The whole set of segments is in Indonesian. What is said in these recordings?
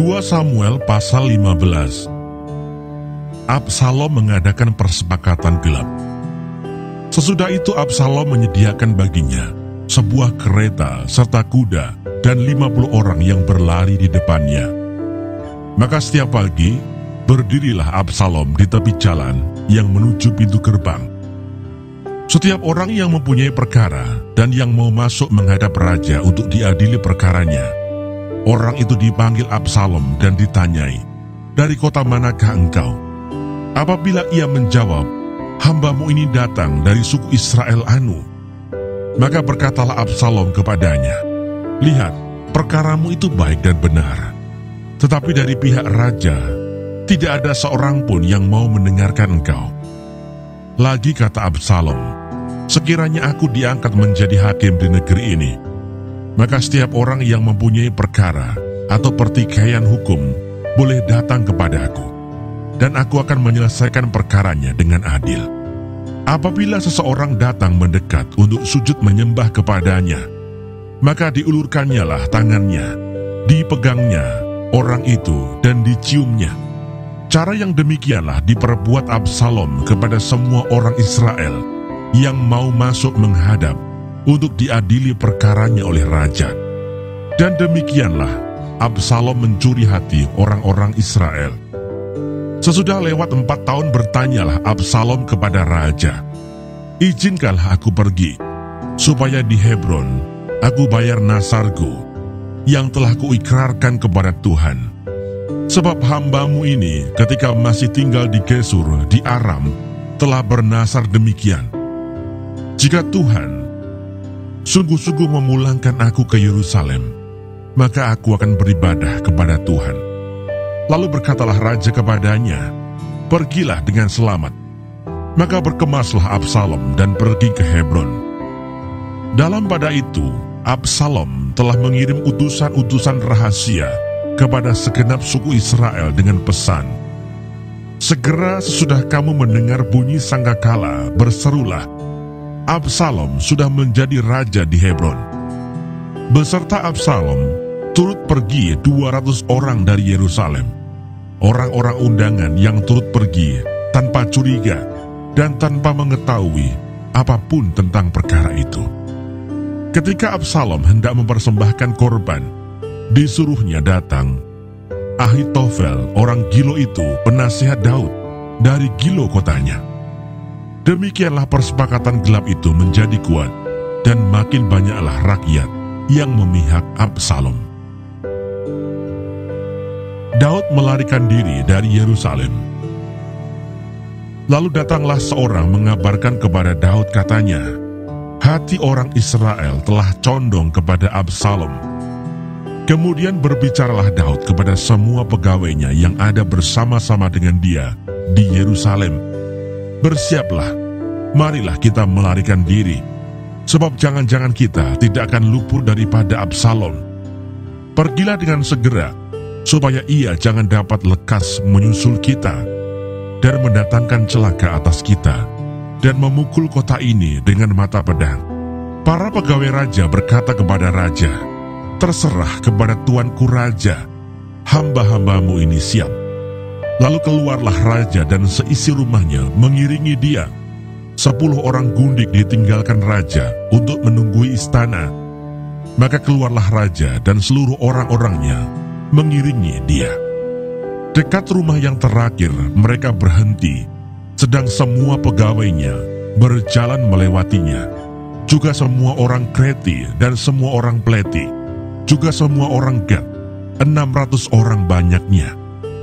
2 Samuel pasal 15. Absalom mengadakan persepakatan gelap. Sesudah itu Absalom menyediakan baginya sebuah kereta serta kuda dan 50 orang yang berlari di depannya. Maka setiap pagi berdirilah Absalom di tepi jalan yang menuju pintu gerbang. Setiap orang yang mempunyai perkara dan yang mau masuk menghadap raja untuk diadili perkaranya, orang itu dipanggil Absalom dan ditanyai, "Dari kota manakah engkau?" Apabila ia menjawab, "Hambamu ini datang dari suku Israel anu," maka berkatalah Absalom kepadanya, "Lihat, perkaramu itu baik dan benar. Tetapi dari pihak raja, tidak ada seorang pun yang mau mendengarkan engkau." Lagi kata Absalom, "Sekiranya aku diangkat menjadi hakim di negeri ini, maka setiap orang yang mempunyai perkara atau pertikaian hukum boleh datang kepada aku, dan aku akan menyelesaikan perkaranya dengan adil. Apabila seseorang datang mendekat untuk sujud menyembah kepadanya, maka diulurkannyalah tangannya, dipegangnya orang itu dan diciumnya." Cara yang demikianlah diperbuat Absalom kepada semua orang Israel yang mau masuk menghadap untuk diadili perkaranya oleh raja. Dan demikianlah Absalom mencuri hati orang-orang Israel. Sesudah lewat 4 tahun bertanyalah Absalom kepada raja, "Izinkanlah aku pergi, supaya di Hebron aku bayar nasarku yang telah kuikrarkan kepada Tuhan. Sebab hambamu ini ketika masih tinggal di Gesur di Aram telah bernasar demikian. Jika Tuhan sungguh-sungguh memulangkan aku ke Yerusalem, maka aku akan beribadah kepada Tuhan." Lalu berkatalah raja kepadanya, "Pergilah dengan selamat." Maka berkemaslah Absalom dan pergi ke Hebron. Dalam pada itu, Absalom telah mengirim utusan-utusan rahasia kepada segenap suku Israel dengan pesan, "Segera sesudah kamu mendengar bunyi sangkakala, berserulah, Absalom sudah menjadi raja di Hebron." Beserta Absalom turut pergi 200 orang dari Yerusalem, orang-orang undangan yang turut pergi tanpa curiga dan tanpa mengetahui apapun tentang perkara itu. Ketika Absalom hendak mempersembahkan korban, disuruhnya datang Ahitofel, orang Gilo itu, penasihat Daud, dari Gilo kotanya. Demikianlah persepakatan gelap itu menjadi kuat, dan makin banyaklah rakyat yang memihak Absalom. Daud melarikan diri dari Yerusalem. Lalu datanglah seorang mengabarkan kepada Daud, katanya, "Hati orang Israel telah condong kepada Absalom." Kemudian berbicaralah Daud kepada semua pegawainya yang ada bersama-sama dengan dia di Yerusalem, "Bersiaplah, marilah kita melarikan diri, sebab jangan-jangan kita tidak akan luput daripada Absalom. Pergilah dengan segera, supaya ia jangan dapat lekas menyusul kita dan mendatangkan celaka atas kita dan memukul kota ini dengan mata pedang." Para pegawai raja berkata kepada raja, "Terserah kepada tuanku raja, hamba-hambamu ini siap." Lalu keluarlah raja dan seisi rumahnya mengiringi dia. 10 orang gundik ditinggalkan raja untuk menunggui istana. Maka keluarlah raja dan seluruh orang-orangnya mengiringi dia. Dekat rumah yang terakhir mereka berhenti, sedang semua pegawainya berjalan melewatinya, juga semua orang Kreti dan semua orang Pleti, juga semua orang Gad, 600 orang banyaknya,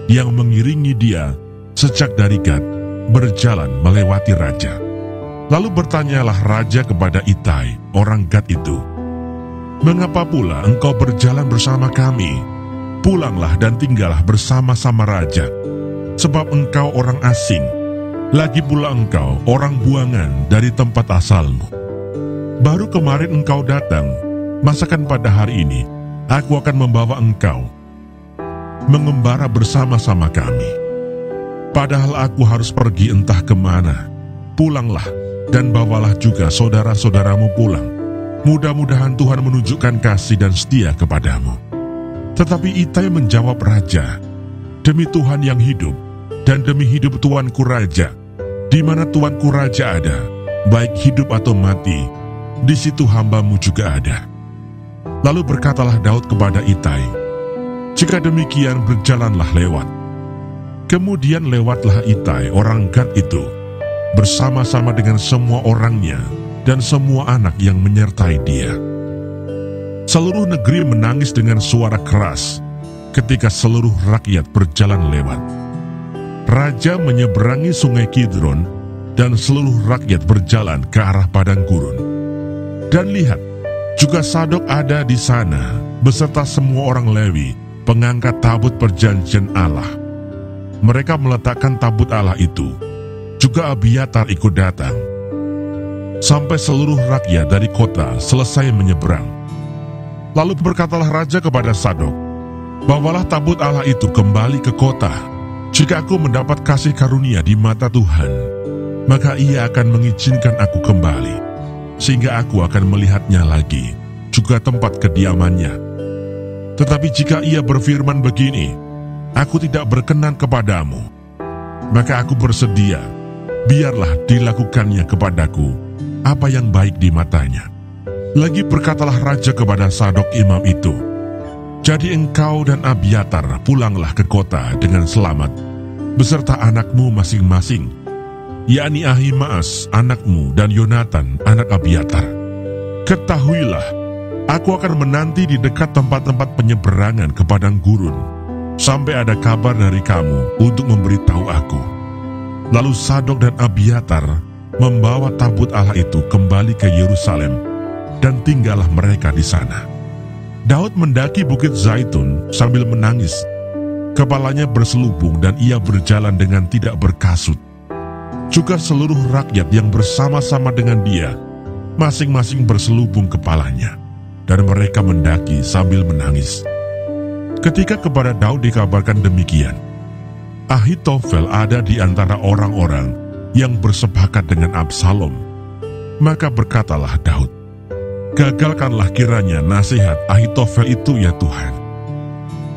yang mengiringi dia sejak dari Gad berjalan melewati raja. Lalu bertanyalah raja kepada Itai, orang Gad itu, "Mengapa pula engkau berjalan bersama kami? Pulanglah dan tinggallah bersama-sama raja, sebab engkau orang asing, lagi pula engkau orang buangan dari tempat asalmu. Baru kemarin engkau datang, masakan pada hari ini aku akan membawa engkau mengembara bersama-sama kami. Padahal aku harus pergi entah kemana. Pulanglah dan bawalah juga saudara-saudaramu pulang. Mudah-mudahan Tuhan menunjukkan kasih dan setia kepadamu." Tetapi Itai menjawab raja, "Demi Tuhan yang hidup, dan demi hidup tuanku raja, di mana tuanku raja ada, baik hidup atau mati, di situ hambamu juga ada." Lalu berkatalah Daud kepada Itai, "Jika demikian berjalanlah lewat." Kemudian lewatlah Itai orang Gad itu, bersama-sama dengan semua orangnya dan semua anak yang menyertai dia. Seluruh negeri menangis dengan suara keras ketika seluruh rakyat berjalan lewat. Raja menyeberangi sungai Kidron dan seluruh rakyat berjalan ke arah padang gurun. Dan lihat, juga Sadok ada di sana beserta semua orang Lewi, pengangkat tabut perjanjian Allah. Mereka meletakkan tabut Allah itu. Juga Abiatar ikut datang. Sampai seluruh rakyat dari kota selesai menyeberang. Lalu berkatalah raja kepada Sadok, "Bawalah tabut Allah itu kembali ke kota. Jika aku mendapat kasih karunia di mata Tuhan, maka ia akan mengizinkan aku kembali, sehingga aku akan melihatnya lagi, juga tempat kediamannya. Tetapi jika ia berfirman begini, 'Aku tidak berkenan kepadamu,' maka aku bersedia, biarlah dilakukannya kepadaku apa yang baik di matanya." Lagi berkatalah raja kepada Sadok imam itu, "Jadi engkau dan Abiatar pulanglah ke kota dengan selamat, beserta anakmu masing-masing, yakni Ahimaas anakmu dan Yonatan anak Abiatar. Ketahuilah, aku akan menanti di dekat tempat-tempat penyeberangan ke padang gurun, sampai ada kabar dari kamu untuk memberitahu aku." Lalu Sadok dan Abiatar membawa tabut Allah itu kembali ke Yerusalem, dan tinggallah mereka di sana. Daud mendaki Bukit Zaitun sambil menangis. Kepalanya berselubung dan ia berjalan dengan tidak berkasut. Juga seluruh rakyat yang bersama-sama dengan dia, masing-masing berselubung kepalanya, dan mereka mendaki sambil menangis. Ketika kepada Daud dikabarkan demikian, Ahitofel ada di antara orang-orang yang bersepakat dengan Absalom. Maka berkatalah Daud, "Gagalkanlah kiranya nasihat Ahitofel itu ya Tuhan."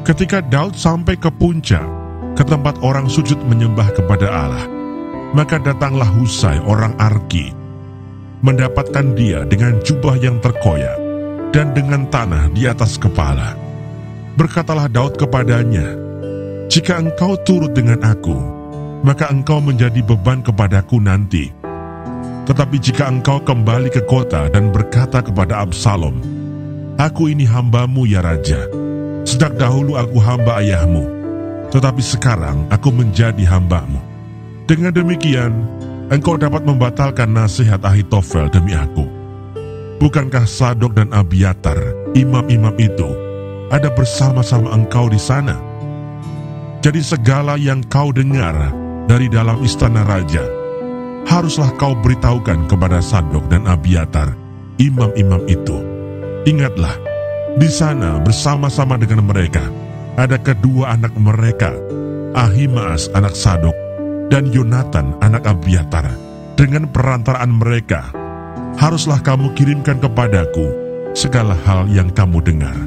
Ketika Daud sampai ke puncak, ke tempat orang sujud menyembah kepada Allah, maka datanglah Husai orang Arki, mendapatkan dia dengan jubah yang terkoyak dan dengan tanah di atas kepala. Berkatalah Daud kepadanya, "Jika engkau turut dengan aku, maka engkau menjadi beban kepadaku nanti. Tetapi jika engkau kembali ke kota dan berkata kepada Absalom, 'Aku ini hambamu ya Raja, sejak dahulu aku hamba ayahmu, tetapi sekarang aku menjadi hambamu.' Dengan demikian, engkau dapat membatalkan nasihat Ahitofel demi aku. Bukankah Sadok dan Abiatar, imam-imam itu, ada bersama-sama engkau di sana? Jadi segala yang kau dengar dari dalam istana raja, haruslah kau beritahukan kepada Sadok dan Abiatar, imam-imam itu. Ingatlah, di sana bersama-sama dengan mereka ada kedua anak mereka, Ahimaas anak Sadok dan Yonatan anak Abiatar. Dengan perantaraan mereka, haruslah kamu kirimkan kepadaku segala hal yang kamu dengar."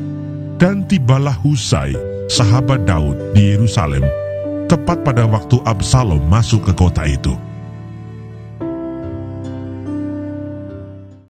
Dan tibalah Husai, sahabat Daud, di Yerusalem, tepat pada waktu Absalom masuk ke kota itu.